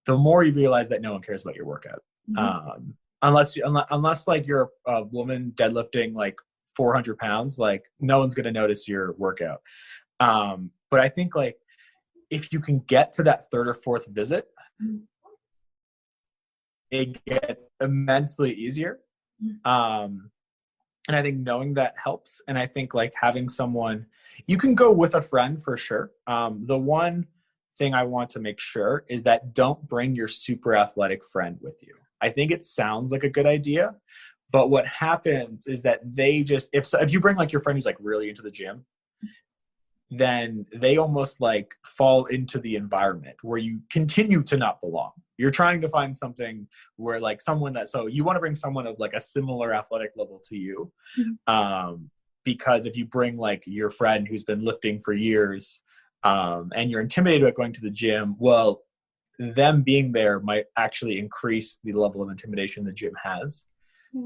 the more you realize that no one cares about your workout. Unless like you're a woman deadlifting like 400 pounds, like no one's going to notice your workout. But I think like if you can get to that third or fourth visit, it gets immensely easier. And I think knowing that helps. And I think like having someone, you can go with a friend for sure. The one thing I want to make sure is that don't bring your super athletic friend with you. I think it sounds like a good idea, but what happens is that they just, if you bring like your friend who's like really into the gym, then they almost like fall into the environment where you continue to not belong. You're trying to find something where like someone that, so you want to bring someone of like a similar athletic level to you. Because if you bring like your friend who's been lifting for years, and you're intimidated about going to the gym, well, them being there might actually increase the level of intimidation the gym has.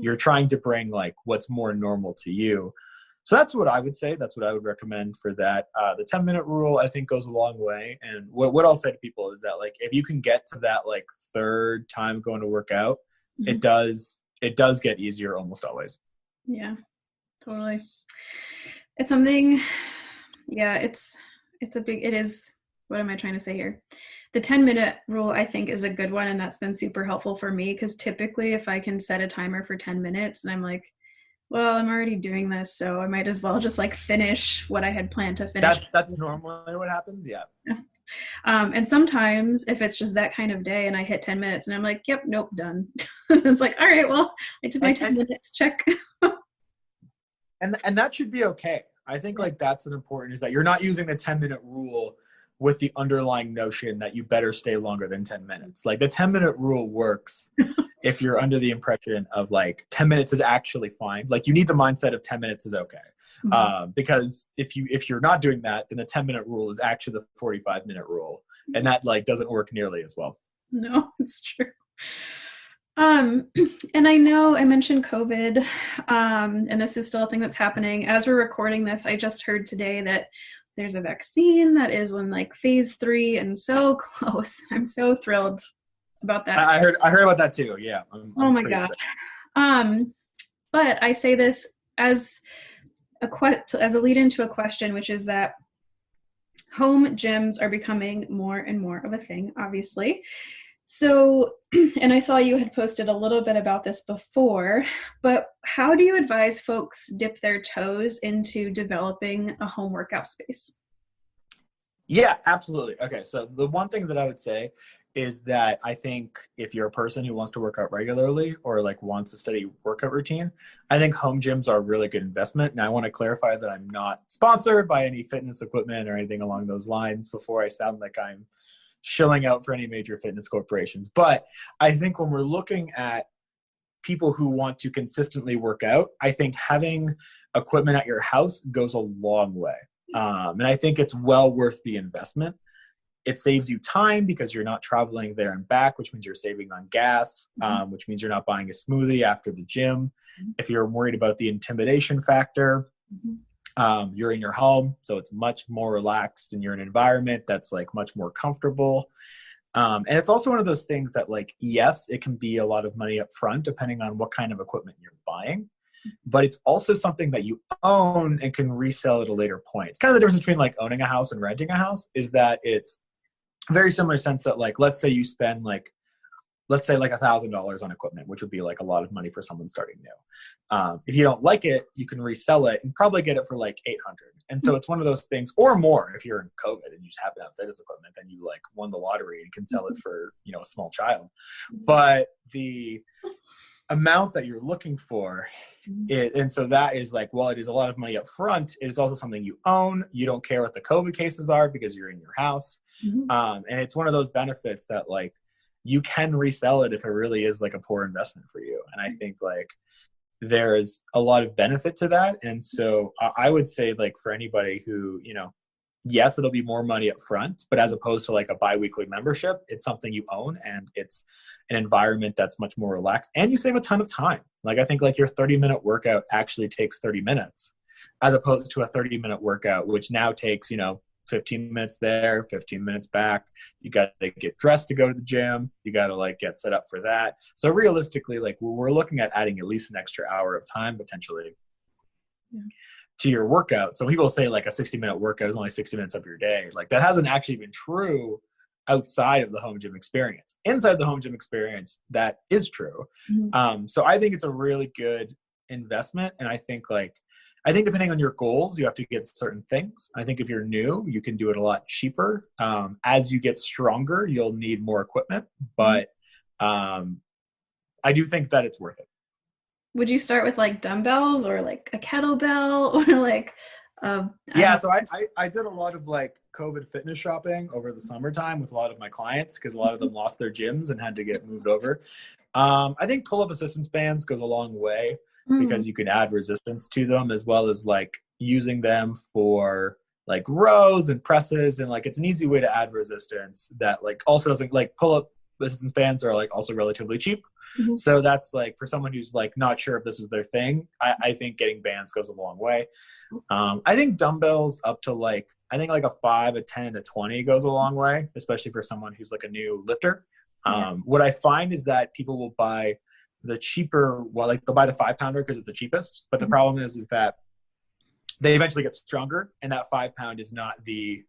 You're trying to bring like what's more normal to you. So that's what I would say. That's what I would recommend for that. The 10-minute rule, I think, goes a long way. And what I'll say to people is that, like, if you can get to that, like, third time going to work out, it does get easier almost always. Yeah, totally. It's something, yeah, it is, what am I trying to say here? The 10-minute rule, I think, is a good one. And that's been super helpful for me because typically if I can set a timer for 10 minutes and I'm like, well, I'm already doing this, so I might as well just like finish what I had planned to finish. That's normally what happens. Yeah. And sometimes if it's just that kind of day and I hit 10 minutes and I'm like, yep, nope, done. It's like, all right, well, I took my 10 minutes, check. and that should be okay. I think like that's an important, is that you're not using the 10-minute rule with the underlying notion that you better stay longer than 10 minutes. Like the 10-minute rule works if you're under the impression of like 10 minutes is actually fine. Like you need the mindset of 10 minutes is okay. Because if you're not doing that, then the 10-minute rule is actually the 45-minute rule. And that like doesn't work nearly as well. No, it's true. And I know I mentioned COVID, and this is still a thing that's happening. As we're recording this, I just heard today that there's a vaccine that is in like phase 3 and so close. I'm so thrilled about that. I heard about that too. Yeah, Oh I'm my pretty gosh. excited. But I say this as as a lead into a question, which is that home gyms are becoming more and more of a thing, obviously. So, and I saw you had posted a little bit about this before, but how do you advise folks dip their toes into developing a home workout space? Yeah, absolutely. Okay, so the one thing that I would say is that I think if you're a person who wants to work out regularly or like wants a steady workout routine, I think home gyms are a really good investment. Now, I want to clarify that I'm not sponsored by any fitness equipment or anything along those lines before I sound like I'm shilling out for any major fitness corporations. But I think when we're looking at people who want to consistently work out, I think having equipment at your house goes a long way. And I think it's well worth the investment. It saves you time because you're not traveling there and back, which means you're saving on gas, which means you're not buying a smoothie after the gym. If you're worried about the intimidation factor, you're in your home, so it's much more relaxed and you're in an environment that's like much more comfortable. And it's also one of those things that like, yes, it can be a lot of money up front depending on what kind of equipment you're buying, but it's also something that you own and can resell at a later point. It's kind of the difference between like owning a house and renting a house, is that it's very similar sense that like, let's say you spend like, let's say like $1,000 on equipment, which would be like a lot of money for someone starting new. If you don't like it, you can resell it and probably get it for like 800. And so it's one of those things, or more if you're in COVID and you just happen to have fitness equipment, then you like won the lottery and can sell it for, you know, a small child. But the amount that you're looking for, and so that is like, well, it is a lot of money up front. It is also something you own. You don't care what the COVID cases are because you're in your house. And it's one of those benefits that like you can resell it if it really is like a poor investment for you. And I think like there's a lot of benefit to that. And so I would say like for anybody who, you know, yes, it'll be more money up front, but as opposed to like a biweekly membership, it's something you own and it's an environment that's much more relaxed and you save a ton of time. Like I think like your 30-minute workout actually takes 30 minutes as opposed to a 30-minute workout, which now takes, you know, 15 minutes there, 15 minutes back. You got to get dressed to go to the gym. You got to like get set up for that. So realistically, like we're looking at adding at least an extra hour of time potentially to your workout. So when people say like a 60-minute workout is only 60 minutes of your day, like that hasn't actually been true outside of the home gym experience. Inside the home gym experience, that is true. So I think it's a really good investment. And I think depending on your goals, you have to get certain things. I think if you're new, you can do it a lot cheaper. As you get stronger, you'll need more equipment, but I do think that it's worth it. Would you start with like dumbbells or like a kettlebell or like yeah, so I did a lot of like COVID fitness shopping over the summertime with a lot of my clients because a lot of them lost their gyms and had to get moved over. I think pull-up assistance bands goes a long way because you can add resistance to them as well as like using them for like rows and presses, and like it's an easy way to add resistance that like also doesn't like pull-up assistance bands are like also relatively cheap. So that's like for someone who's like not sure if this is their thing, I think getting bands goes a long way. I think dumbbells up to like, I think like a 5, a 10, and a 20 goes a long way, especially for someone who's like a new lifter. What I find is that people will buy the cheaper, well, like they'll buy the 5-pounder because it's the cheapest. But the problem is that they eventually get stronger, and that 5-pound is not the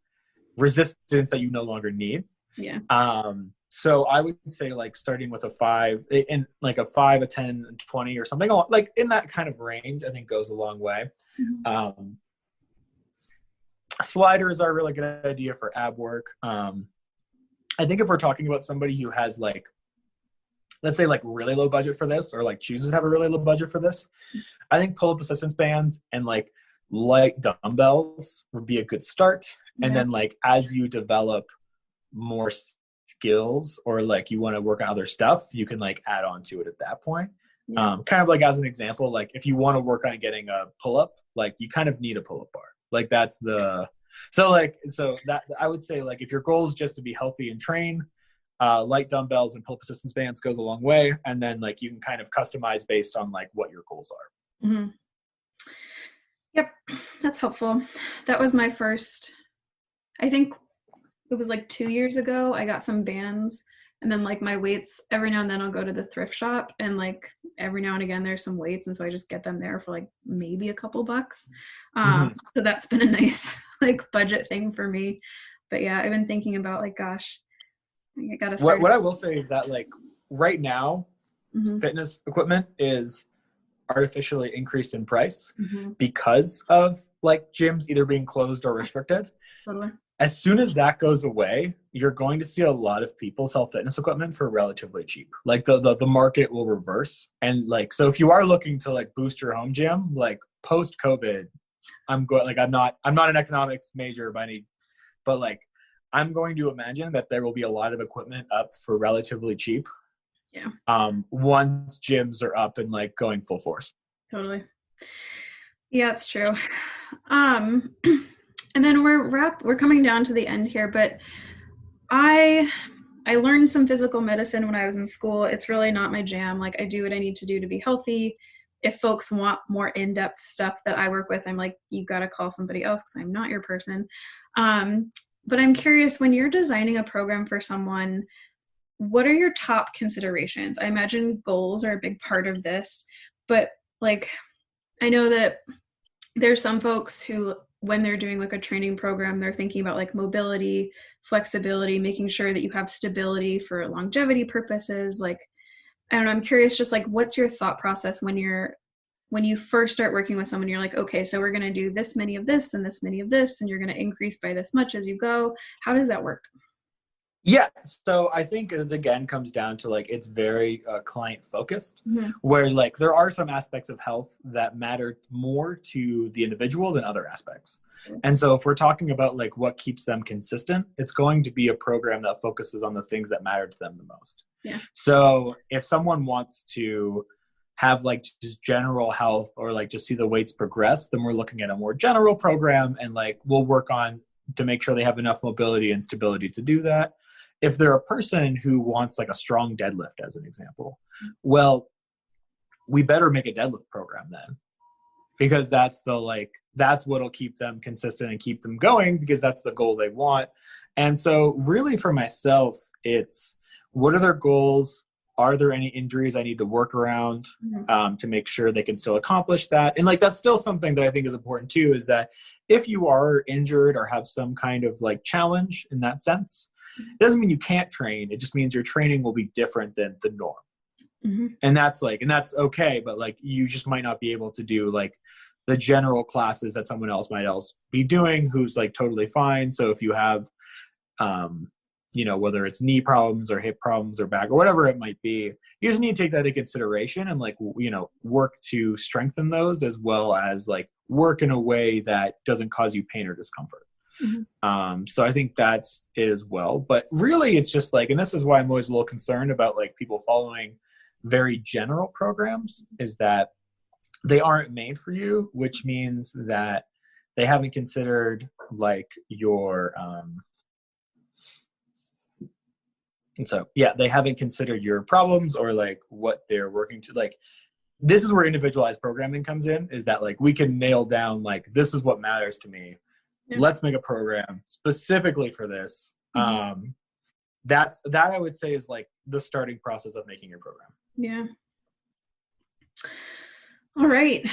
resistance that you no longer need. So I would say like starting with a 5, in like a 5, a 10, and 20 or something like in that kind of range, I think goes a long way. Sliders are a really good idea for ab work. I think if we're talking about somebody who has like, let's say like really low budget for this, or like chooses to have a really low budget for this, I think pull-up assistance bands and like light dumbbells would be a good start. And then like as you develop more skills or like you want to work on other stuff, you can like add on to it at that point. Kind of like as an example, like if you want to work on getting a pull-up, like you kind of need a pull-up bar. Like that's the, so that I would say like if your goal is just to be healthy and train, light dumbbells and pull-up assistance bands goes a long way. And then like you can kind of customize based on like what your goals are. Yep, that's helpful. That was my first, I think it was like 2 years ago, I got some bands And then like my weights, every now and then I'll go to the thrift shop, and like every now and again there's some weights, and so I just get them there for like maybe a couple bucks. So that's been a nice like budget thing for me. But yeah, I've been thinking about like, gosh, I gotta start. What I will say is that like right now, fitness equipment is artificially increased in price because of like gyms either being closed or restricted. Totally. As soon as that goes away, you're going to see a lot of people sell fitness equipment for relatively cheap. Like the market will reverse. And like, so if you are looking to like boost your home gym, like post COVID, I'm not an economics major by any, but like I'm going to imagine that there will be a lot of equipment up for relatively cheap. Yeah. Once gyms are up and like going full force. Totally. Yeah, it's true. And then we're coming down to the end here, but I learned some physical medicine when I was in school. It's really not my jam. Like I do what I need to do to be healthy. If folks want more in-depth stuff that I work with, I'm like, you got to call somebody else because I'm not your person. But I'm curious, when you're designing a program for someone, what are your top considerations? I imagine goals are a big part of this, but like, I know that there's some folks who, when they're doing like a training program, they're thinking about like mobility, flexibility, making sure that you have stability for longevity purposes. Like, I don't know, I'm curious, just like, what's your thought process when you first start working with someone? You're like, okay, so we're going to do this many of this and this many of this, and you're going to increase by this much as you go. How does that work? Yeah. So I think it again comes down to like, it's very client focused, where like there are some aspects of health that matter more to the individual than other aspects. And so if we're talking about like what keeps them consistent, it's going to be a program that focuses on the things that matter to them the most. Yeah. So if someone wants to have like just general health or like just see the weights progress, then we're looking at a more general program, and like we'll work on to make sure they have enough mobility and stability to do that. If they're a person who wants like a strong deadlift, as an example, well, we better make a deadlift program then, because that's what'll keep them consistent and keep them going, because that's the goal they want. And so really for myself, it's what are their goals? Are there any injuries I need to work around to make sure they can still accomplish that? And like, that's still something that I think is important too, is that if you are injured or have some kind of like challenge in that sense, it doesn't mean you can't train. It just means your training will be different than the norm. And that's okay. But like, you just might not be able to do like the general classes that someone else might be doing, who's like totally fine. So if you have, whether it's knee problems or hip problems or back or whatever it might be, you just need to take that into consideration and like, work to strengthen those, as well as like work in a way that doesn't cause you pain or discomfort. So I think that's it as well. But really it's just like, and this is why I'm always a little concerned about like people following very general programs, is that they aren't made for you, which means that they haven't considered like your, they haven't considered your problems or like what they're working to. Like, this is where individualized programming comes in, is that like we can nail down like, this is what matters to me. Let's make a program specifically for this. That I would say is like the starting process of making your program. Yeah. All right.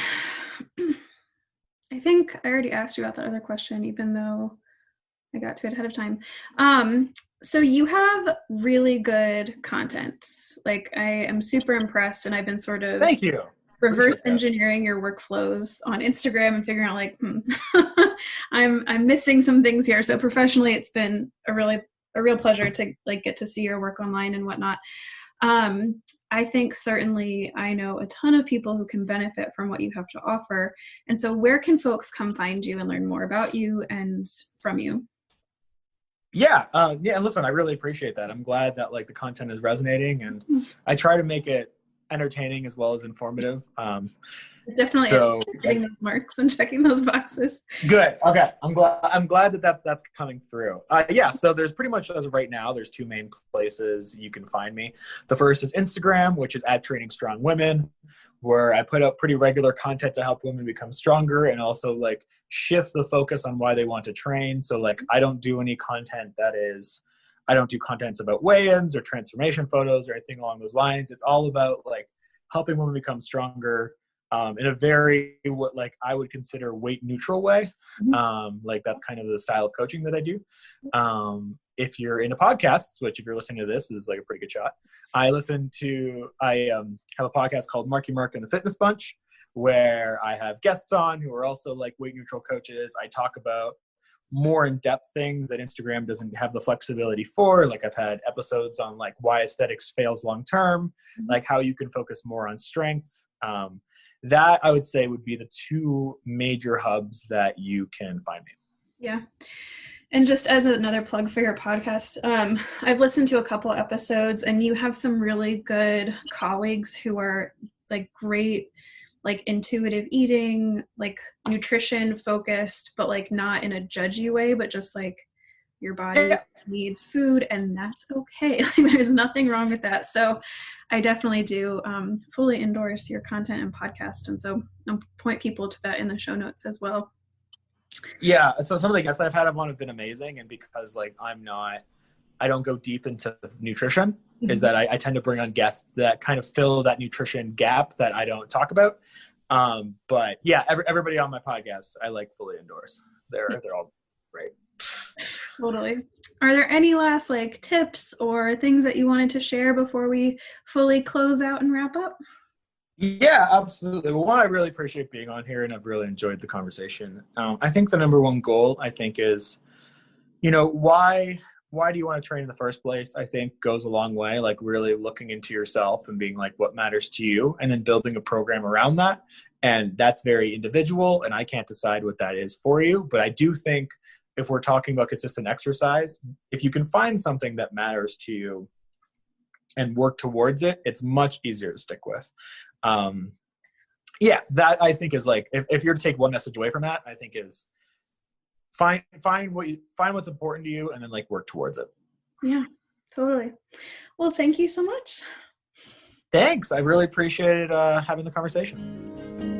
I think I already asked you about that other question, even though I got to it ahead of time. So you have really good content. Like, I am super impressed, and I've been sort of Thank you. Reverse engineering your workflows on Instagram and figuring out like, I'm missing some things here. So professionally, it's been a real pleasure to like get to see your work online and whatnot. I think certainly I know a ton of people who can benefit from what you have to offer. And so where can folks come find you and learn more about you and from you? Yeah. And listen, I really appreciate that. I'm glad that like the content is resonating, and I try to make it entertaining as well as informative. Definitely hitting those marks and checking those boxes. Good. Okay. I'm glad that's coming through. So there's pretty much, as of right now, there's two main places you can find me. The first is Instagram, which is @TrainingStrongWomen, where I put out pretty regular content to help women become stronger and also like shift the focus on why they want to train. So like, I don't do any content that is I don't do contents about weigh-ins or transformation photos or anything along those lines. It's all about like helping women become stronger in a very, what like I would consider weight neutral way. Like that's kind of the style of coaching that I do. If you're into podcasts, which if you're listening to this is like a pretty good shot. I have a podcast called Marky Mark and the Fitness Bunch, where I have guests on who are also like weight neutral coaches. I talk about more in-depth things that Instagram doesn't have the flexibility for. Like I've had episodes on like why aesthetics fails long-term, like how you can focus more on strength. That I would say would be the two major hubs that you can find me. Yeah. And just as another plug for your podcast, I've listened to a couple episodes and you have some really good colleagues who are like great, like intuitive eating, like nutrition focused, but like not in a judgy way, but just like your body needs food and that's okay. Like, there's nothing wrong with that. So I definitely do fully endorse your content and podcast. And so I'll point people to that in the show notes as well. Yeah. So some of the guests that I've had on have been amazing. And because like I don't go deep into nutrition, is that I tend to bring on guests that kind of fill that nutrition gap that I don't talk about. But yeah, everybody on my podcast, I like fully endorse. They're all great. Totally. Are there any last like tips or things that you wanted to share before we fully close out and wrap up? Yeah, absolutely. Well, one, I really appreciate being on here and I've really enjoyed the conversation. I think the number one goal is, why do you want to train in the first place? I think goes a long way, like really looking into yourself and being like, what matters to you? And then building a program around that. And that's very individual and I can't decide what that is for you. But I do think if we're talking about consistent exercise, if you can find something that matters to you and work towards it, it's much easier to stick with. That I think is like, if you're to take one message away from that, I think is find what's important to you and then like work towards it. Yeah, totally. Well, thank you so much. Thanks. I really appreciated having the conversation.